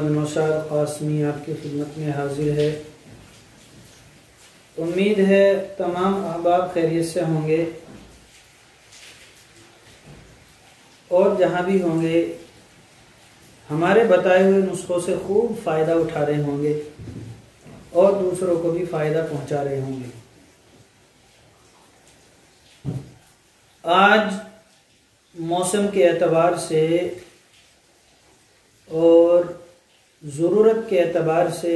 मोहम्मद नौशाद कासमी आपकी खिदमत में हाजिर है। उम्मीद है तमाम अहबाब खैरियत से होंगे और जहाँ भी होंगे हमारे बताए हुए नुस्खों से खूब फ़ायदा उठा रहे होंगे और दूसरों को भी फ़ायदा पहुँचा रहे होंगे। आज मौसम के एतबार से और ज़रूरत के एतबार से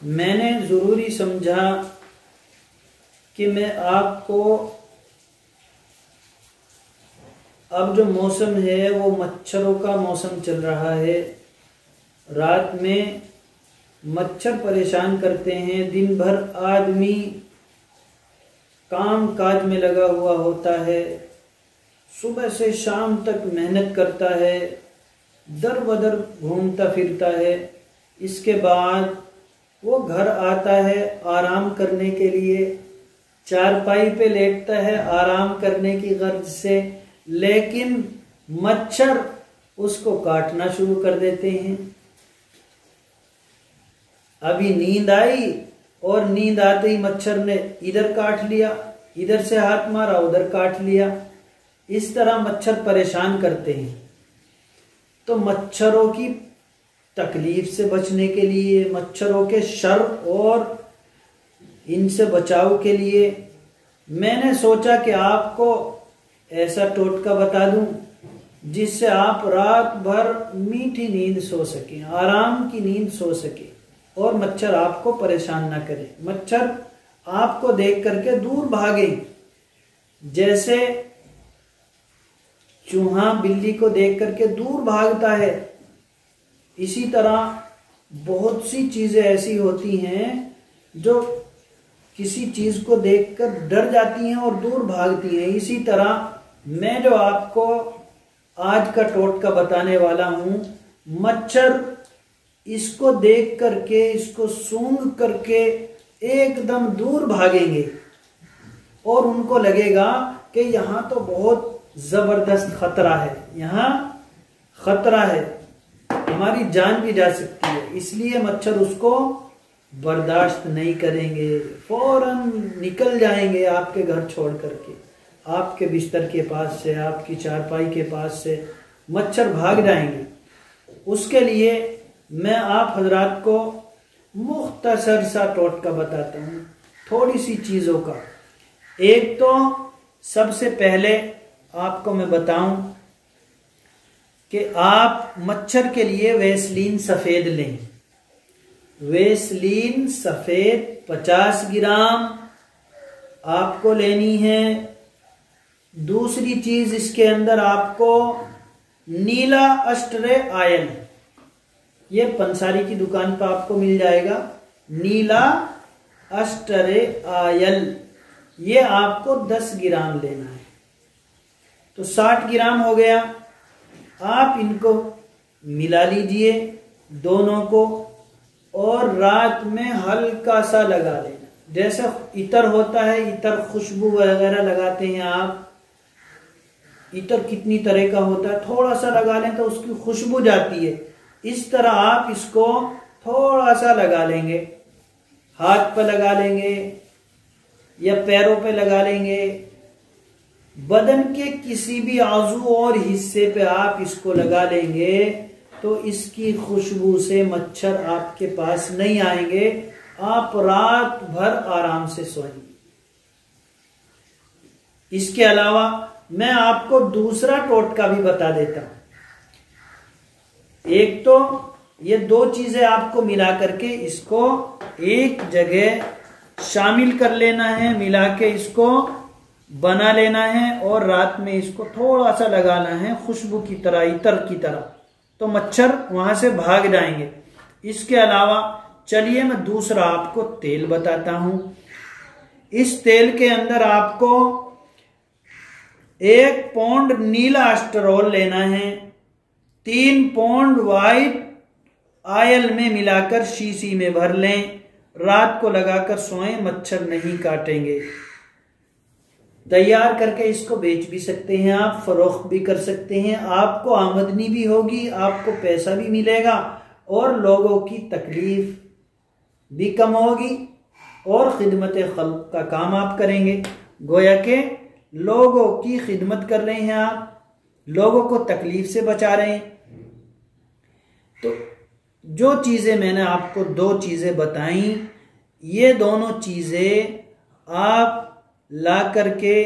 मैंने ज़रूरी समझा कि मैं आपको अब जो मौसम है वो मच्छरों का मौसम चल रहा है। रात में मच्छर परेशान करते हैं। दिन भर आदमी काम काज में लगा हुआ होता है, सुबह से शाम तक मेहनत करता है, दर बदर घूमता फिरता है। इसके बाद वो घर आता है आराम करने के लिए, चारपाई पे लेटता है आराम करने की गर्ज से, लेकिन मच्छर उसको काटना शुरू कर देते हैं। अभी नींद आई और नींद आते ही मच्छर ने इधर काट लिया, इधर से हाथ मारा, उधर काट लिया। इस तरह मच्छर परेशान करते हैं। तो मच्छरों की तकलीफ से बचने के लिए, मच्छरों के शर और इनसे बचाव के लिए मैंने सोचा कि आपको ऐसा टोटका बता दूं जिससे आप रात भर मीठी नींद सो सकें, आराम की नींद सो सकें और मच्छर आपको परेशान ना करे, मच्छर आपको देख करके दूर भागे। जैसे चूहा बिल्ली को देख करके दूर भागता है, इसी तरह बहुत सी चीजें ऐसी होती हैं जो किसी चीज को देखकर डर जाती हैं और दूर भागती हैं। इसी तरह मैं जो आपको आज का टोटका बताने वाला हूं, मच्छर इसको देख करके, इसको सूंघ करके एकदम दूर भागेंगे और उनको लगेगा कि यहां तो बहुत जबरदस्त खतरा है, यहां खतरा है, हमारी जान भी जा सकती है। इसलिए मच्छर उसको बर्दाश्त नहीं करेंगे, फौरन निकल जाएंगे आपके घर छोड़ करके, आपके बिस्तर के पास से, आपकी चारपाई के पास से मच्छर भाग जाएंगे। उसके लिए मैं आप हजरात को मुख्तसर सा टोटका बताता हूँ, थोड़ी सी चीजों का। एक तो सबसे पहले आपको मैं बताऊं कि आप मच्छर के लिए वैसलीन सफेद लें। वैसलीन सफेद 50 ग्राम आपको लेनी है। दूसरी चीज इसके अंदर आपको नीला अस्टरे आयल, ये पंसारी की दुकान पर आपको मिल जाएगा, नीला अस्टरे आयल, ये आपको 10 ग्राम लेना है। तो 60 ग्राम हो गया। आप इनको मिला लीजिए दोनों को और रात में हल्का सा लगा लेना। जैसे इतर होता है, इतर खुशबू वगैरह लगाते हैं आप, इतर कितनी तरह का होता है, थोड़ा सा लगा लें तो उसकी खुशबू जाती है। इस तरह आप इसको थोड़ा सा लगा लेंगे, हाथ पे लगा लेंगे या पैरों पे लगा लेंगे, बदन के किसी भी आजू और हिस्से पे आप इसको लगा लेंगे तो इसकी खुशबू से मच्छर आपके पास नहीं आएंगे, आप रात भर आराम से सोएंगे। इसके अलावा मैं आपको दूसरा टोटका भी बता देता हूं। एक तो ये दो चीजें आपको मिला करके इसको एक जगह शामिल कर लेना है, मिला के इसको बना लेना है और रात में इसको थोड़ा सा लगाना है खुशबू की तरह, इतर की तरह, तो मच्छर वहां से भाग जाएंगे। इसके अलावा चलिए मैं दूसरा आपको तेल बताता हूं। इस तेल के अंदर आपको 1 पौंड नीला अस्टरोल लेना है, 3 पौंड व्हाइट आयल में मिलाकर शीशी में भर लें, रात को लगाकर सोएं, मच्छर नहीं काटेंगे। तैयार करके इसको बेच भी सकते हैं, आप फरोख्त भी कर सकते हैं, आपको आमदनी भी होगी, आपको पैसा भी मिलेगा और लोगों की तकलीफ भी कम होगी और खिदमत खल्क का काम आप करेंगे। गोया के लोगों की खिदमत कर रहे हैं आप, लोगों को तकलीफ से बचा रहे हैं। तो जो चीज़ें मैंने आपको 2 चीज़ें बताई, ये दोनों चीज़ें आप ला करके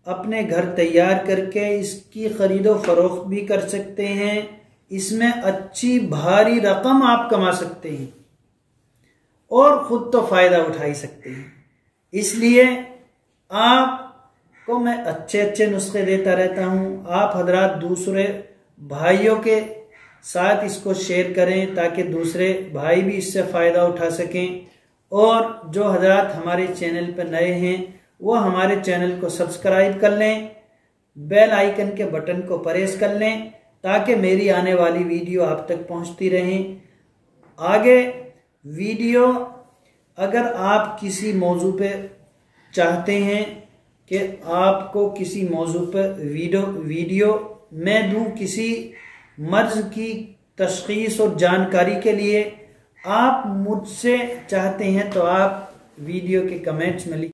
अपने घर तैयार करके इसकी खरीदो फरोख्त भी कर सकते हैं, इसमें अच्छी भारी रकम आप कमा सकते हैं और ख़ुद तो फ़ायदा उठा ही सकते हैं। इसलिए आपको मैं अच्छे अच्छे नुस्खे देता रहता हूँ। आप हजरात दूसरे भाइयों के साथ इसको शेयर करें ताकि दूसरे भाई भी इससे फ़ायदा उठा सकें। और जो हजरात हमारे चैनल पर नए हैं वो हमारे चैनल को सब्सक्राइब कर लें, बेल आइकन के बटन को प्रेस कर लें ताकि मेरी आने वाली वीडियो आप तक पहुंचती रहें। आगे वीडियो अगर आप किसी मौजू पे चाहते हैं कि आपको किसी मौजू पर वीडियो मैं दूं किसी मर्ज की तशख़ीस और जानकारी के लिए, आप मुझसे चाहते हैं तो आप वीडियो के कमेंट्स में